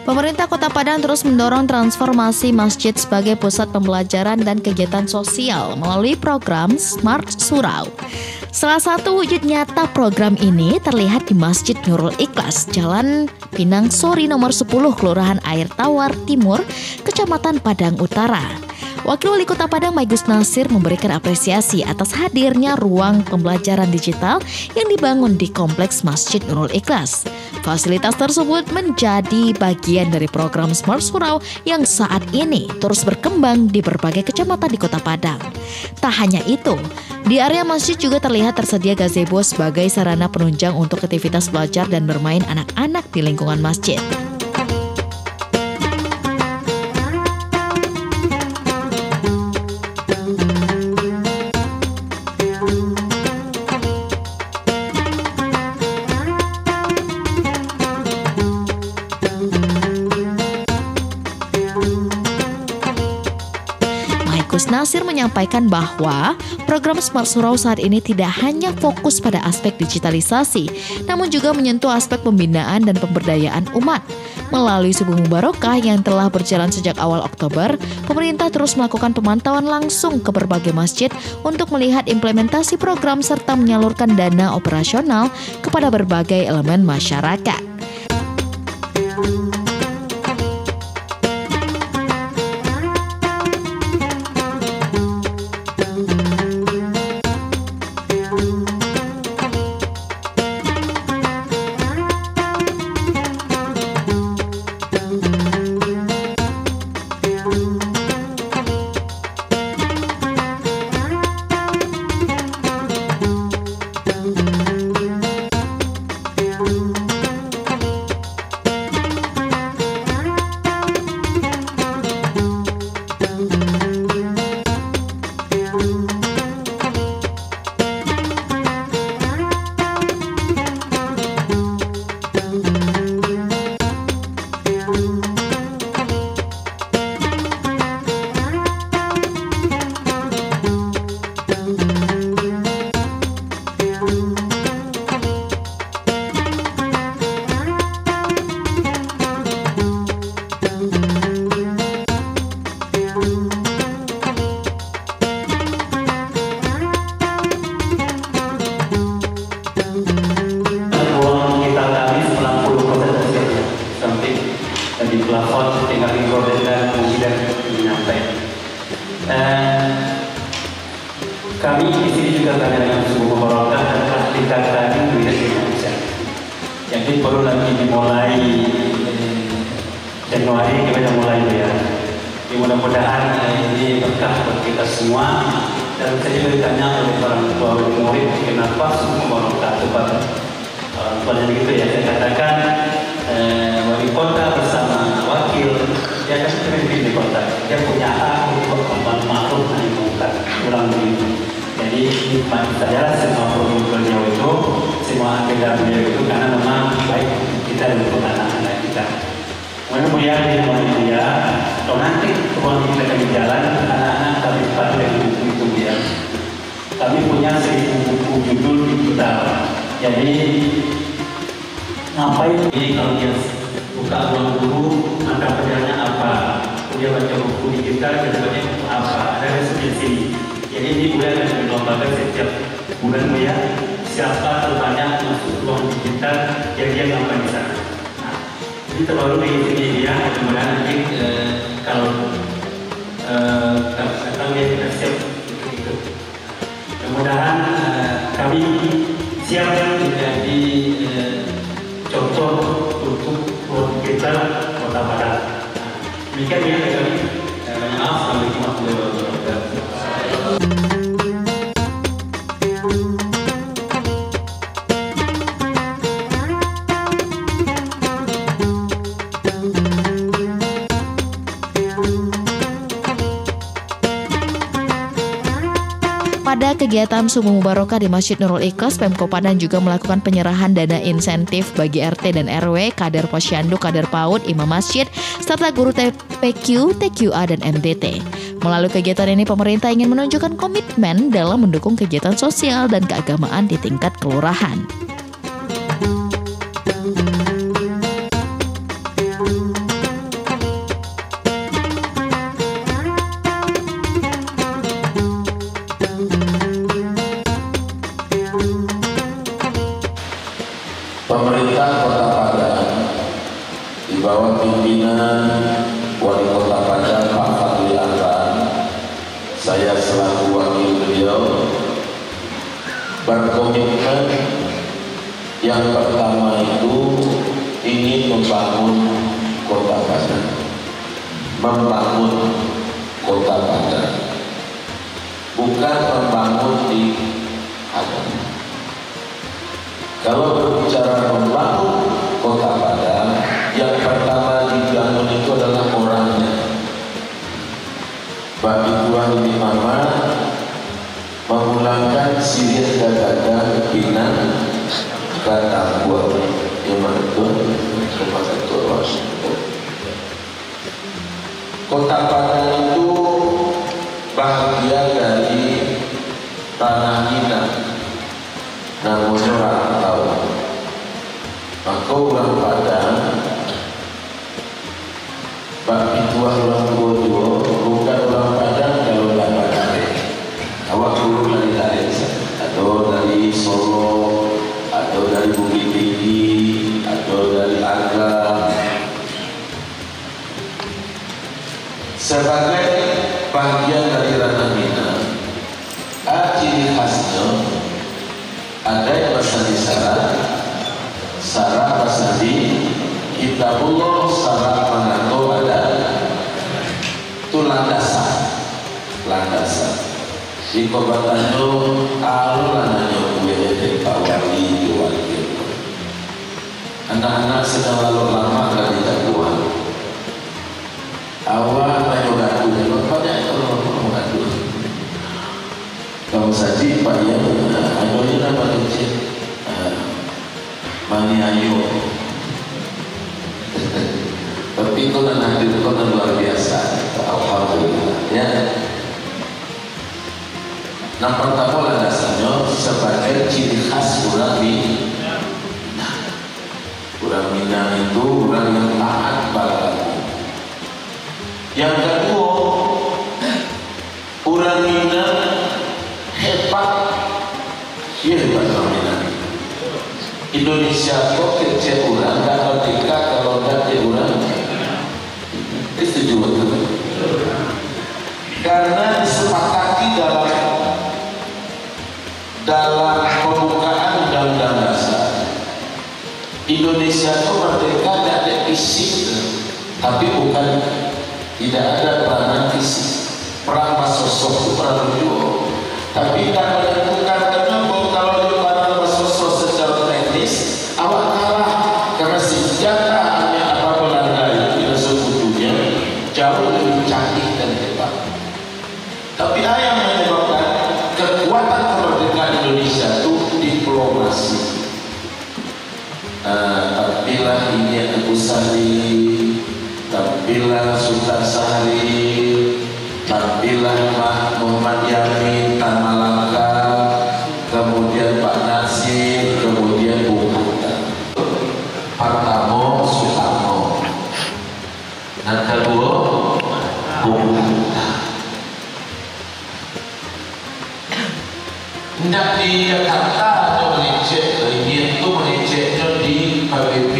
Pemerintah Kota Padang terus mendorong transformasi masjid sebagai pusat pembelajaran dan kegiatan sosial melalui program Smart Surau. Salah satu wujud nyata program ini terlihat di Masjid Nurul Ikhlas, Jalan Pinang Sori nomor 10, Kelurahan Air Tawar Timur, Kecamatan Padang Utara. Wakil Wali Kota Padang Maigus Nasir memberikan apresiasi atas hadirnya ruang pembelajaran digital yang dibangun di Kompleks Masjid Nurul Ikhlas. Fasilitas tersebut menjadi bagian dari program Smart Surau yang saat ini terus berkembang di berbagai kecamatan di Kota Padang. Tak hanya itu, di area masjid juga terlihat tersedia gazebo sebagai sarana penunjang untuk aktivitas belajar dan bermain anak-anak di lingkungan masjid. Maigus Nasir menyampaikan bahwa program Smart Surau saat ini tidak hanya fokus pada aspek digitalisasi, namun juga menyentuh aspek pembinaan dan pemberdayaan umat. Melalui Subuh Mubarakah yang telah berjalan sejak awal Oktober, pemerintah terus melakukan pemantauan langsung ke berbagai masjid untuk melihat implementasi program serta menyalurkan dana operasional kepada berbagai elemen masyarakat. di plafon tinggal diproses dan kemudian menyampaikan. Kami di sini juga kadang-kadang Subuh Mubarakah adalah tingkatan wilayah Indonesia. Jadi baru lagi dimulai Januari kita mulai ya. Mudah-mudahan ini berkah buat kita semua. Dan saya juga ditanya oleh orang tua murid kenapa Subuh Mubarakah sebab orang tua gitu ya. Saya katakan wali kota bersama wakil dia kan pemimpin di kota, dia punya hak untuk membantu makhluk nahi mungkar kurang begitu. Jadi nikmat saja semua program beliau itu, semua agenda beliau itu karena memang baik kita dan untuk anak-anak kita. Mudah-mudahan ini manusia, kalau nanti ruang kita di jalan, anak-anak kami patuh yang itu ya. Kami punya 1000 buku judul digital. Jadi ngapain ini kalau dia buka ruang guru, mata pelajarannya apa? Dia baca buku digital, kedepannya apa? Ada resolusi. Jadi ini boleh akan dilombakan setiap bulan ya. Siapa terbanyak masuk ruang digital, dia ngapain di sana? Ini terbaru di sini dia, mudah-mudahan nanti kalau datang dia kita siap ikut. Mudah-mudahan kami siap menjadi contoh untuk kita Kota Padang. Demikian ya kami. Maaf, Assalamualaikum warahmatullahi wabarakatuh. pada kegiatan Subuh Mubarokah di Masjid Nurul Ikhlas, Pemko Padang juga melakukan penyerahan dana insentif bagi RT dan RW, kader posyandu, kader PAUD, imam masjid, serta guru TPQ, TQA, dan MDT. Melalui kegiatan ini, pemerintah ingin menunjukkan komitmen dalam mendukung kegiatan sosial dan keagamaan di tingkat kelurahan. Pemerintah Kota Padang di bawah pimpinan Wali Kota Padang Pak Fadli Amran, saya selaku wakil beliau berkomitmen yang pertama itu ingin membangun Kota Padang, membangun Kota Padang, bukan membangun di Padang. Kalau berbicara membangun Kota Padang, yang pertama dibangun itu adalah orangnya. Bagi Tuhan ini Mama memulangkan Sirius Gagaga Pinang kata buat Iman Tuhan kepada Tuhan. Kota Padang itu bahagian dari tanah Minang. Namun orang tahu, maka orang Padang bagi tua orang tua bukan orang Padang kalau tidak Padang. Awak dulu dari atau dari Solo, atau dari Bukit Tinggi, atau dari Agam. Sebagai bagian dari ranah Minang, ciri khasnya ada yang bahasa di Sarah bahasa di Kitabullah, Sarah Manato ada itu landasan di kobatan itu alulanannya gue Pak Wali anak-anak sedang lalu lama dari jagoan awal menyogatu banyak kalau mengadu kamu saji Pak ya ayonya nama kecil Mani ayo tapi itu hadir itu luar biasa. Alhamdulillah ya. Nah pertama landasannya sebagai ciri khas orang Minang. Orang Minang itu orang yang taat pada. Yang kedua, orang Minang hebat. Iya hebat orang Minang. Indonesia kok kecil orang nggak merdeka kalau nggak ada orang. Itu juga karena disepakati dalam pembukaan undang-undang dasar Indonesia itu merdeka tidak ada fisik, tapi bukan tidak ada peranan fisik. Perang Basosok itu perang duo, tapi tidak menentukan kenapa kalau di perang Basosok secara teknis awak kalah karena senjata hanya apa Belanda itu yang sekutunya jauh lebih canggih dan hebat. Tapi yang menyebabkan kekuatan kemerdekaan Indonesia itu diplomasi. Tampillah ini Abu Sari, tampillah Sultan Sahri, tampillah Muhammad Yamin Tan Malaka, kemudian Pak Nasir, kemudian Bung Hatta, Partomo Soekarno, dan kedua Bung Hatta. Tidak di Jakarta atau mengecek, ini itu mengeceknya di PBB.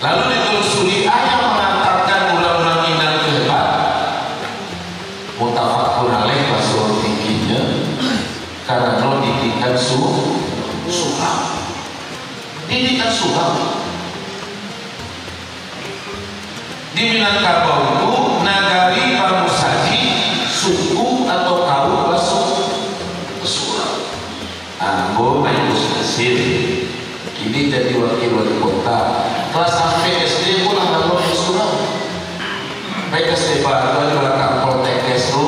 Lalu ditelusuri yang mengantarkan undang-undang Minang keempat. Mutafakun alaih bahasa tingginya karena didikan suram. Didikan suram. Di Minangkabau itu nagari pamusaji suku atau kaum basuh suram. Ambo naik Mesir. Ini jadi wakil wali kota. Kelas sampai SD pun anak lo suram. Baik SD baru di belakang Poltekkes itu,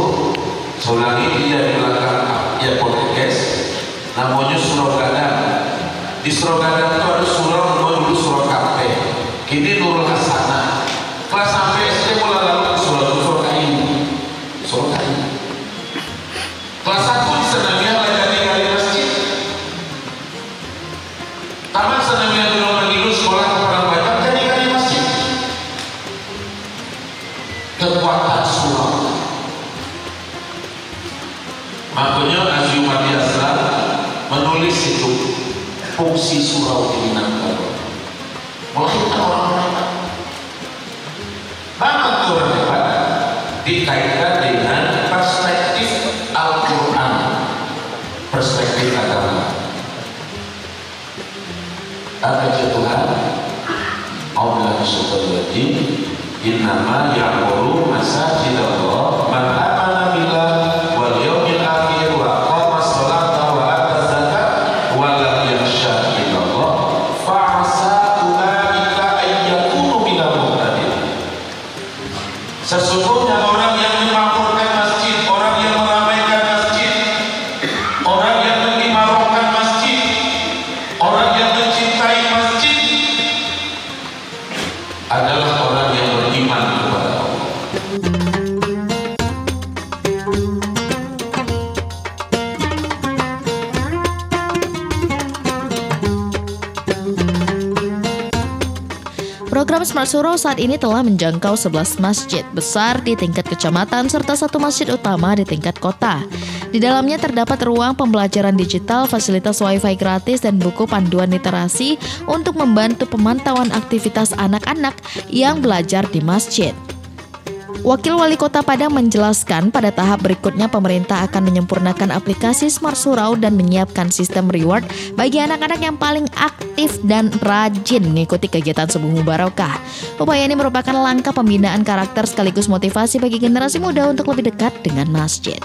Solangi dia di namanya surau Gadang. Di surau Gadang itu ada surau, dulu surau Kape, kini Nurul Hasanah. Kelas sampai SD mulai lalu ke surau Kain. Kelas 1 di Senamia belajar di masjid. Taman Senamia dulu Magilu sekolah kepada banyak jadi masjid. Kekuatan surau. Makanya Aziumah biasa menulis itu fungsi surau di Minangkabau. Melahirkan orang-orang banget orang hebat dikaitkan dengan perspektif Al-Quran, perspektif agama. Kata Tuhan, Allah Subhanahu innama ya'muru masajidallah man amana billah wal yawmil akhir wa aqama sholata wa ata zakat wa lam yakhsha illallah fa asa ulaika an yakunu minal muhtadin. Sesungguhnya orang yang memakmurkan masjid, orang yang meramaikan masjid, orang yang mengimarahkan masjid, orang yang mencintai masjid adalah orang yang beriman kepada Allah. Program Smart Surau saat ini telah menjangkau 11 masjid besar di tingkat kecamatan serta 1 masjid utama di tingkat kota. Di dalamnya terdapat ruang pembelajaran digital, fasilitas wifi gratis, dan buku panduan literasi untuk membantu pemantauan aktivitas anak-anak yang belajar di masjid. Wakil Wali Kota Padang menjelaskan pada tahap berikutnya pemerintah akan menyempurnakan aplikasi Smart Surau dan menyiapkan sistem reward bagi anak-anak yang paling aktif dan rajin mengikuti kegiatan Subuh Mubarakah. Upaya ini merupakan langkah pembinaan karakter sekaligus motivasi bagi generasi muda untuk lebih dekat dengan masjid.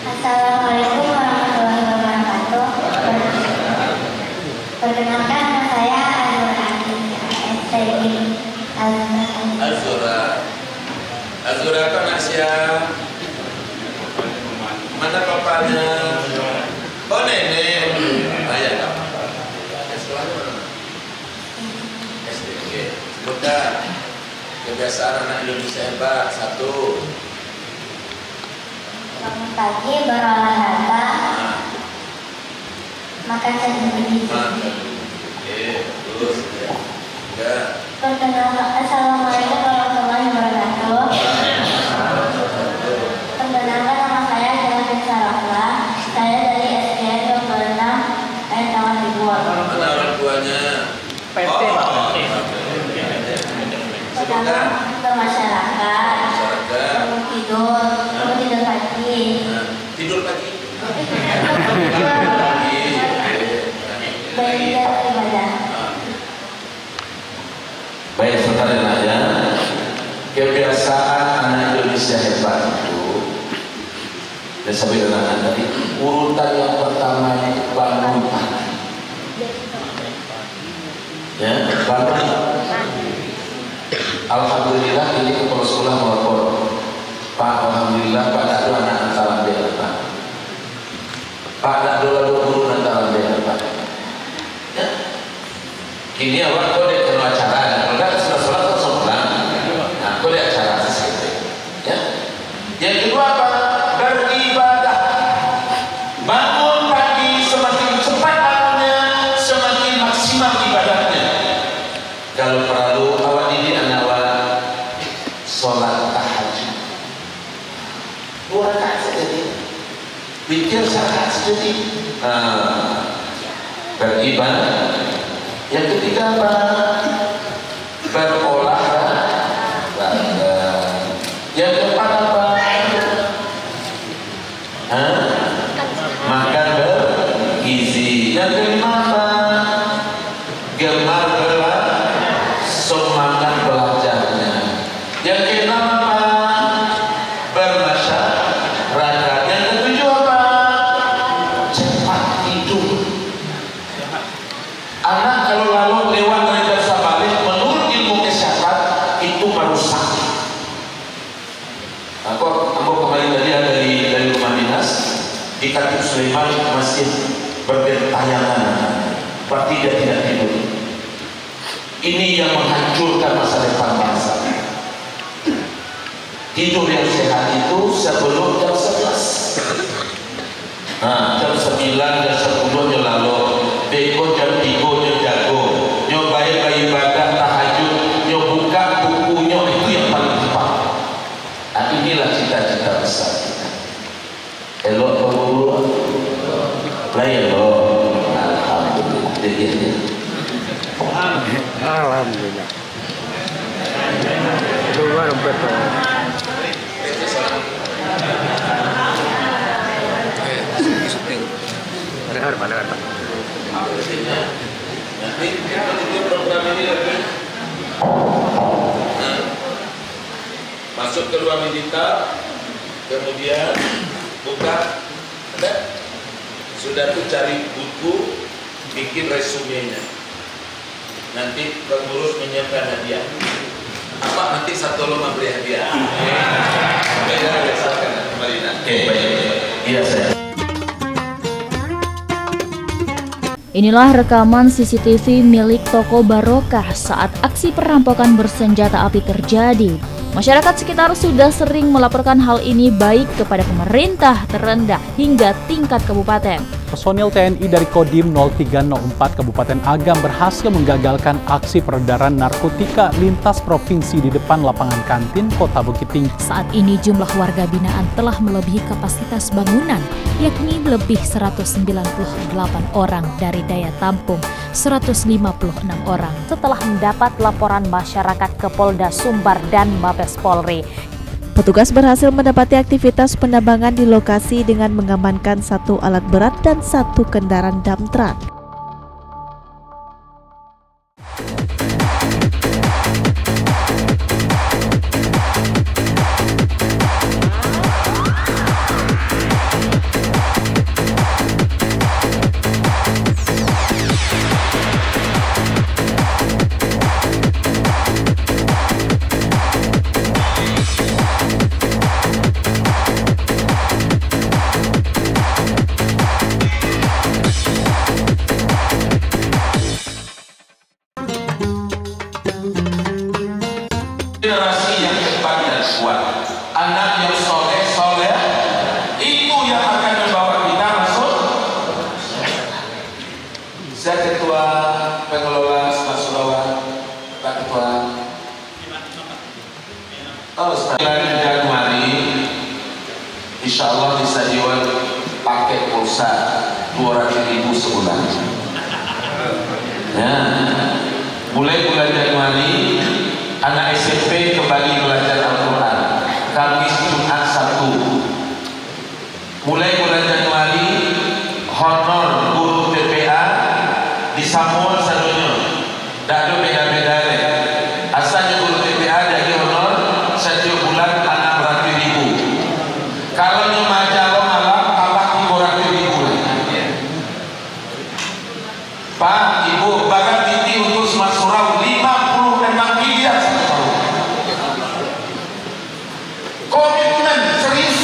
Assalamualaikum warahmatullahi wabarakatuh. Perkenalkan nama saya Azura kan Asia. Mana bapaknya? Oh nenek. Ayah tak. Sekolahnya mana? SD. Sebutkan kebiasaan anak Indonesia hebat. 1. Bangun pagi, berolahraga, makan sendiri. Terus ya. Perkenalkan, Assalamualaikum warahmatullahi wabarakatuh. Perkenalkan nama saya Jalan Sarafla. Saya dari SDN 26 Air Tawar Dibuat. Mana orang tuanya? Pertama bermasyarakat, tidur pagi. Tidur pagi. Belajar ibadah. Baik saudara dan ayah, kebiasaan anak Indonesia hebat itu, dan sampai dengan tadi urutan yang pertama itu bangun pagi. Ya, bangun. Alhamdulillah ini kepala sekolah melapor, Pak, alhamdulillah Pak Dado anak antaran dia Pak. Pak Dado lalu guru antaran dia Pak. Ya, ini awak kau dek kena acara, kalau dah sholat kau pulang. Nah, kau dek acara sesuatu. Ya, yang kedua apa? Beribadah. Bangun pagi, semakin cepat bangunnya, semakin maksimal ibadahnya. Kalau perlu awak ini anak awak sholat tahajud 2 rakaat saja, pikir saat jadi beribadah. Yang ketiga apa? Berolahraga. Yang keempat apa? Makan bergizi. Yang kelima apa? Gemar semangat belajarnya. Yang keenam apa? Bermasyarakat. Yang ketujuh apa? di Khatib Sulaiman masih bergentayangan, berarti dia tidak tidur. Ini yang menghancurkan masa depan bangsa. Tidur yang sehat itu sebelum jam 11. Nah, jam 9, jam 10 nyo lalu, beko jam 3 nyo jago, nyo bayar ibadah tahajud, nyo buka bukunya, itu yang paling tepat. Nah, inilah cita-cita besar kita. Elok guru, lain elok. Alhamdulillah. Alhamdulillah. Luar betul. Mana kata? Nanti program ini lagi masuk ke ruang digital, kemudian buka, ada sudah tuh cari buku, bikin resumenya. Nanti pengurus menyiapkan hadiah. Apa nanti satu lomba beri hadiah? Beda berdasarkan kembali nanti. Oke, baik. Iya saya. Inilah rekaman CCTV milik toko Barokah saat aksi perampokan bersenjata api terjadi. Masyarakat sekitar sudah sering melaporkan hal ini baik kepada pemerintah terendah hingga tingkat kabupaten. Personil TNI dari Kodim 0304 Kabupaten Agam berhasil menggagalkan aksi peredaran narkotika lintas provinsi di depan lapangan kantin Kota Bukit Tinggi. Saat ini jumlah warga binaan telah melebihi kapasitas bangunan, yakni lebih 198 orang dari daya tampung 156 orang. Setelah mendapat laporan masyarakat ke Polda Sumbar dan Mabes Polri, petugas berhasil mendapati aktivitas penambangan di lokasi dengan mengamankan 1 alat berat dan 1 kendaraan dump truck. Generasi yang cepat dan kuat, anak yang soleh itu yang akan membawa kita masuk. Saya ketua pengelola Mas Surau, Pak Ketua. Oh, 9 Januari, insya Allah bisa jual paket pulsa 200.000 sebulan. Ya, mulai bulan Januari. Anak SMP kembali belajar Al-Quran Kamis, Jumat, Sabtu. Mulai bulan Januari honor guru TPA disambung sadunya. Tak ada beda-beda deh. Asalnya guru TPA jadi honor setiap bulan 600.000. Kalau nyemaja lo malam tambah 300.000. Pak, Ibu, barat titi untuk Mas Surau 56 miliar. Komitmen serius.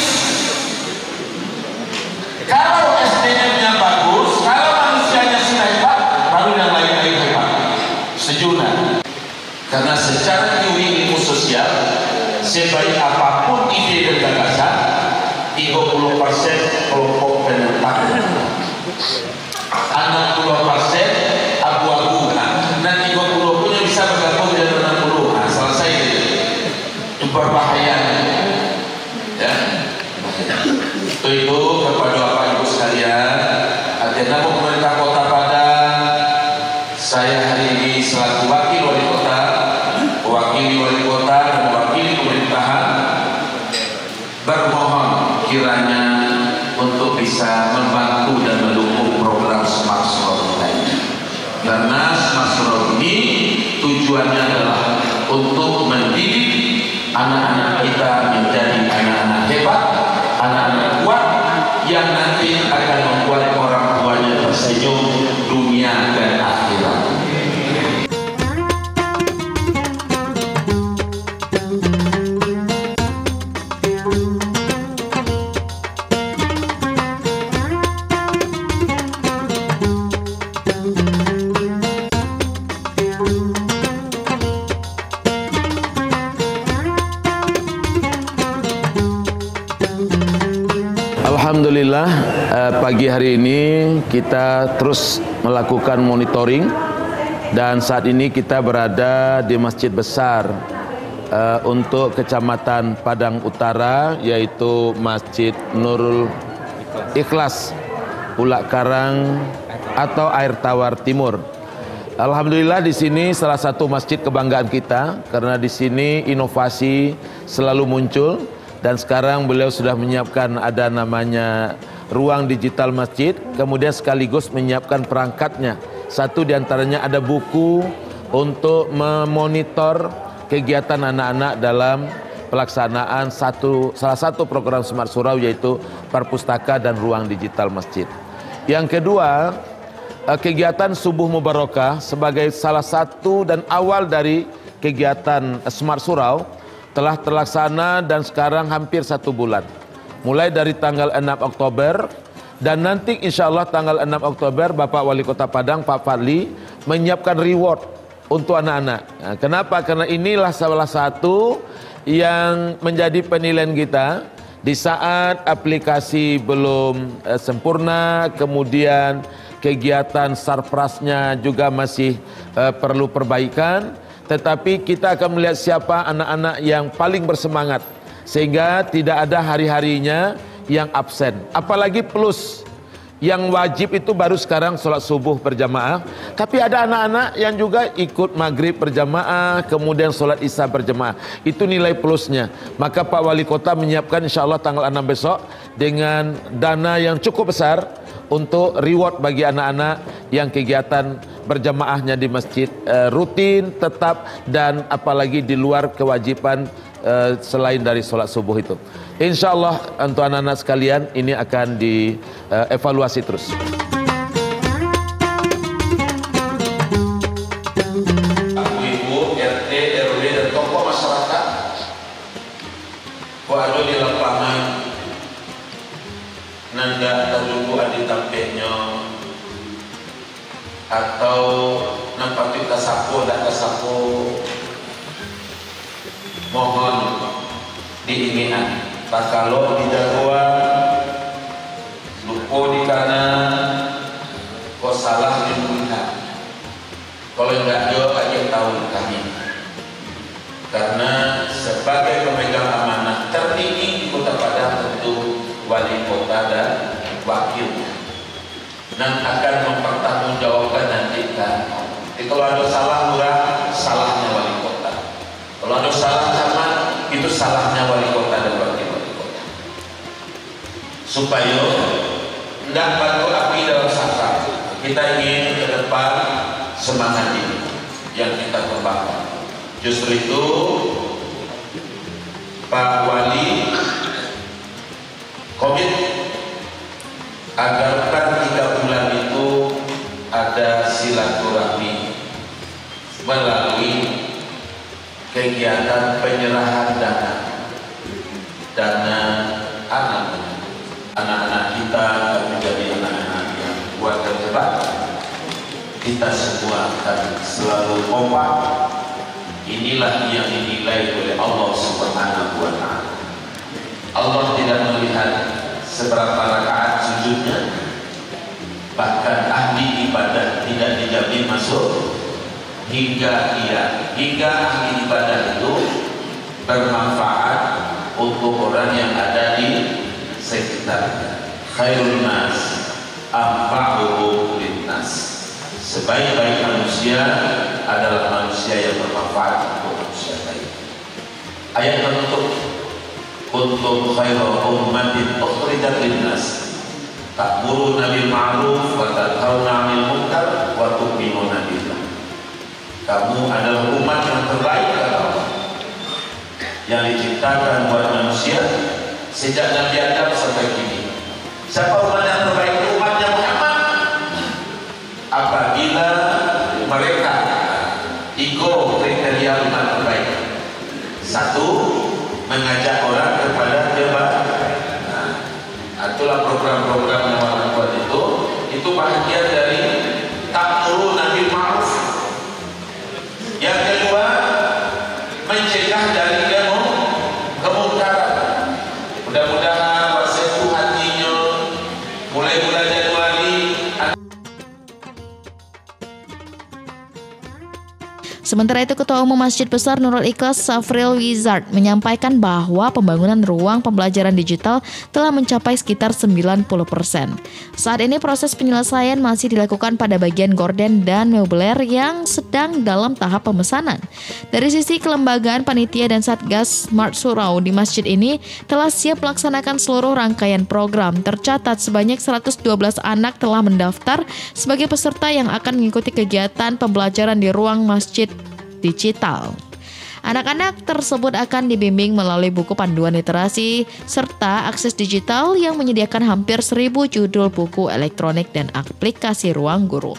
Kalau SDM-nya bagus, kalau manusianya sudah hebat, baru yang lain-lain hebat. Setuju? Karena secara ilmu sosial, sebaik apapun ide dan gagasan, 30% kelompok penentang, 60% abu-abu. Nah, 30 punya bisa bergabung dengan 60. Nah, selesai itu berbahaya. Ya, itu kepada Bapak Ibu sekalian, agenda pemerintah Kota Padang, saya hari ini selaku wakil wali kota, mewakili wali kota dan mewakili pemerintahan, bermohon kiranya untuk bisa membantu dan mendukung program Smart Surau ini. Karena Smart Surau ini tujuannya adalah untuk mendidik anak-anak kita menjadi anak-anak hebat, anak-anak kuat yang nanti akan membuat orang tuanya tersenyum dunia dan akhirat. Alhamdulillah, pagi hari ini kita terus melakukan monitoring dan saat ini kita berada di masjid besar untuk Kecamatan Padang Utara, yaitu Masjid Nurul Ikhlas Pulak Karang atau Air Tawar Timur. Alhamdulillah di sini salah satu masjid kebanggaan kita karena di sini inovasi selalu muncul. Dan sekarang beliau sudah menyiapkan ada namanya ruang digital masjid, kemudian sekaligus menyiapkan perangkatnya. Satu diantaranya ada buku untuk memonitor kegiatan anak-anak dalam pelaksanaan salah satu program Smart Surau, yaitu perpustaka dan ruang digital masjid. Yang kedua, kegiatan Subuh Mubarakah sebagai salah satu dan awal dari kegiatan Smart Surau telah terlaksana dan sekarang hampir 1 bulan. Mulai dari tanggal 6 Oktober dan nanti insya Allah tanggal 6 Oktober Bapak Wali Kota Padang, Pak Fadli, menyiapkan reward untuk anak-anak. Nah, kenapa? Karena inilah salah satu yang menjadi penilaian kita di saat aplikasi belum sempurna, kemudian kegiatan sarprasnya juga masih perlu perbaikan. Tetapi kita akan melihat siapa anak-anak yang paling bersemangat sehingga tidak ada hari-harinya yang absen. Apalagi plus yang wajib itu baru sekarang sholat subuh berjamaah, tapi ada anak-anak yang juga ikut maghrib berjamaah, kemudian sholat isya berjamaah. Itu nilai plusnya. Maka Pak Wali Kota menyiapkan insya Allah tanggal 6 besok dengan dana yang cukup besar untuk reward bagi anak-anak yang kegiatan berjamaahnya di masjid rutin, tetap, dan apalagi di luar kewajiban selain dari sholat subuh itu. Insya Allah untuk anak-anak sekalian ini akan dievaluasi terus. Ibu, RT, RW dan tokoh masyarakat ada di lapangan nanda terlugu adi tampeknya atau nampak kita sapu dan kesapu, mohon diinginkan. Tak kalau di dakwah lupa di kanan, kok salah di melihat. Kalau enggak jawab aja tahu kami. Karena sebagai pemegang amanah tertinggi di Kota Padang tentu wali kota dan wakilnya, dan akan mempertanggungjawabkan nanti kan. Jadi kalau ada salah murah, salahnya wali kota. Kalau ada salah camat, itu salahnya wali kota dan wakil wali kota. Supaya tidak bantu api dalam sakar. Kita ingin ke depan semangat ini yang kita kembangkan. Justru itu Pak Wali komit agar per 3 bulan itu ada silaturahmi melalui kegiatan penyerahan dana anak-anak kita menjadi anak-anak yang kuat dan hebat. Kita semua akan selalu kompak. Inilah yang dinilai oleh Allah Subhanahu wa Ta'ala. Allah tidak melihat seberapa rakaat sujudnya, bahkan ahli ibadah tidak dijamin masuk hingga ahli ibadah itu bermanfaat untuk orang yang ada di sekitarnya. Khairun nas anfa'uhum linnas. Sebaik-baik manusia adalah manusia yang bermanfaat untuk manusia lain. Ayat penutup, kuntum khairu ummatin ukhrijat linnas ta'muruna bil ma'ruf wa tanhauna 'anil munkar wa tu'minuna billah. Kamu adalah umat yang terbaik kata Allah, yang diciptakan buat manusia sejak Nabi Adam sampai kini. Siapa umat yang terbaik? Umatnya Muhammad. Apabila mereka ikut kriteria umat terbaik. Satu, mengajak orang kepada kebaikan. Nah, itulah program-program yang orang buat itu bahagian dari ta'muruna bil ma'ruf. Yang kedua, mencegah dari kemungkaran. Mudah-mudahan wasetu hatinya Sementara itu, Ketua Umum Masjid Besar Nurul Ikhlas Safril Wizard menyampaikan bahwa pembangunan ruang pembelajaran digital telah mencapai sekitar 90%. Saat ini proses penyelesaian masih dilakukan pada bagian gorden dan meubiler yang sedang dalam tahap pemesanan. Dari sisi kelembagaan, panitia dan Satgas Smart Surau di masjid ini telah siap melaksanakan seluruh rangkaian program. Tercatat sebanyak 112 anak telah mendaftar sebagai peserta yang akan mengikuti kegiatan pembelajaran di ruang masjid digital. Anak-anak tersebut akan dibimbing melalui buku panduan literasi serta akses digital yang menyediakan hampir 1.000 judul buku elektronik dan aplikasi ruang guru.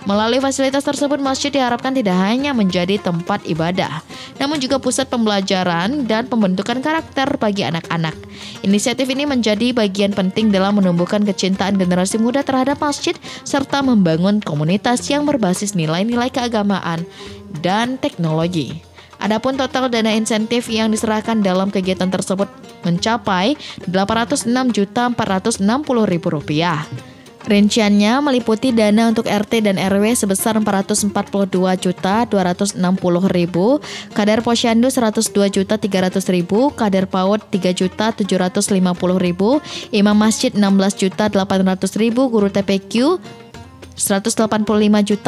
Melalui fasilitas tersebut, masjid diharapkan tidak hanya menjadi tempat ibadah, namun juga pusat pembelajaran dan pembentukan karakter bagi anak-anak. Inisiatif ini menjadi bagian penting dalam menumbuhkan kecintaan generasi muda terhadap masjid, serta membangun komunitas yang berbasis nilai-nilai keagamaan dan teknologi. Adapun total dana insentif yang diserahkan dalam kegiatan tersebut mencapai Rp806.460.000. Rinciannya meliputi dana untuk RT dan RW sebesar Rp442.260.000, Kadar Posyandu Rp102.300.000, Kadar PAUD Rp3.750.000, Imam Masjid Rp16.800.000, Guru TPQ Rp185.400.000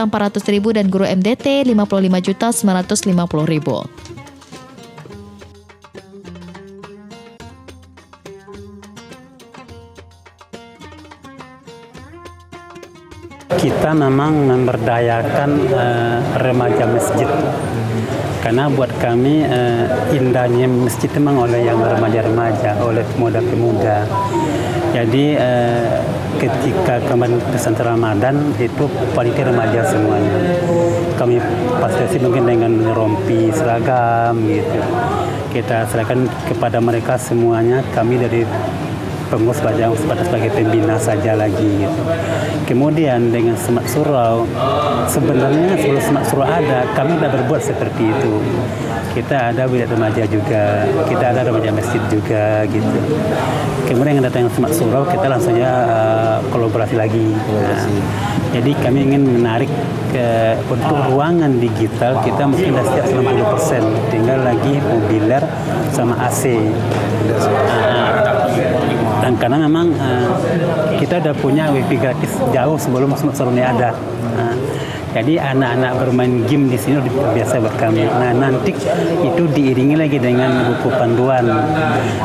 dan Guru MDT Rp55.950.000. Kita memang memberdayakan remaja masjid, karena buat kami indahnya masjid memang oleh yang remaja-remaja, oleh pemuda-pemuda. Jadi ketika kemarin pesantren Ramadan itu panitia remaja semuanya. Kami fasilitasi mungkin dengan rompi, seragam gitu. Kita serahkan kepada mereka semuanya. Kami dari pengurus sebagai pembina saja lagi gitu. Kemudian dengan Smart Surau, sebenarnya sebelum Smart Surau ada, kami sudah berbuat seperti itu. Kita ada bilik remaja juga, kita ada remaja masjid juga gitu. Kemudian yang datang Smart Surau, kita langsung saja kolaborasi lagi. Nah, jadi kami ingin menarik untuk ruangan digital, kita mungkin sudah siap 90%, tinggal lagi mobiler sama AC. Dan karena memang kita udah punya wifi gratis jauh sebelum Smart Surau ini ada. Jadi anak-anak bermain game di sini udah biasa buat kami. Nah, nanti itu diiringi lagi dengan buku panduan.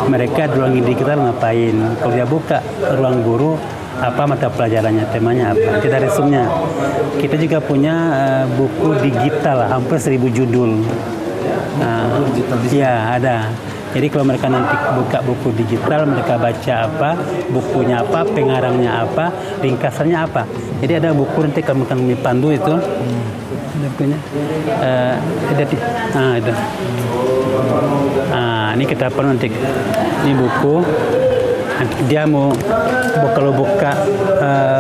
Mereka di ruang digital ngapain? Kalau dia buka ruang guru, apa mata pelajarannya, temanya apa? Nanti ada resumnya. Kita juga punya buku digital hampir 1.000 judul. Iya, ada. Jadi kalau mereka nanti buka buku digital, mereka baca apa, bukunya apa, pengarangnya apa, ringkasannya apa. Jadi ada buku nanti kalau kami pandu itu, ada bukunya. Itu. Ini kita pandu nanti. Ini buku. Dia mau kalau buka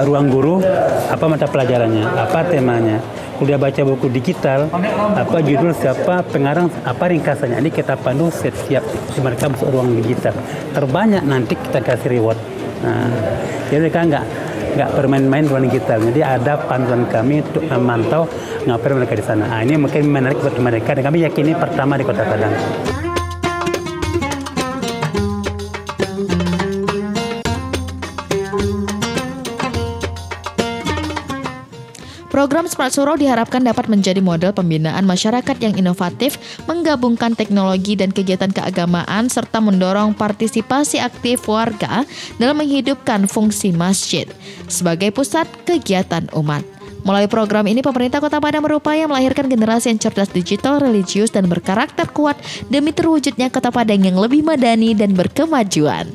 ruang guru, apa mata pelajarannya, apa temanya. Kalau dia baca buku digital, apa judul, siapa pengarang, apa ringkasannya. Ini kita pandu setiap mereka masuk ruang digital. Terbanyak nanti kita kasih reward. Nah, jadi mereka nggak bermain-main ruang digital. Jadi ada panduan kami untuk memantau ngapain mereka di sana. Ini mungkin menarik buat mereka. Dan kami yakini pertama di Kota Padang. Program Smart Surau diharapkan dapat menjadi model pembinaan masyarakat yang inovatif, menggabungkan teknologi dan kegiatan keagamaan, serta mendorong partisipasi aktif warga dalam menghidupkan fungsi masjid sebagai pusat kegiatan umat. Melalui program ini, pemerintah Kota Padang berupaya melahirkan generasi yang cerdas digital, religius, dan berkarakter kuat demi terwujudnya Kota Padang yang lebih madani dan berkemajuan.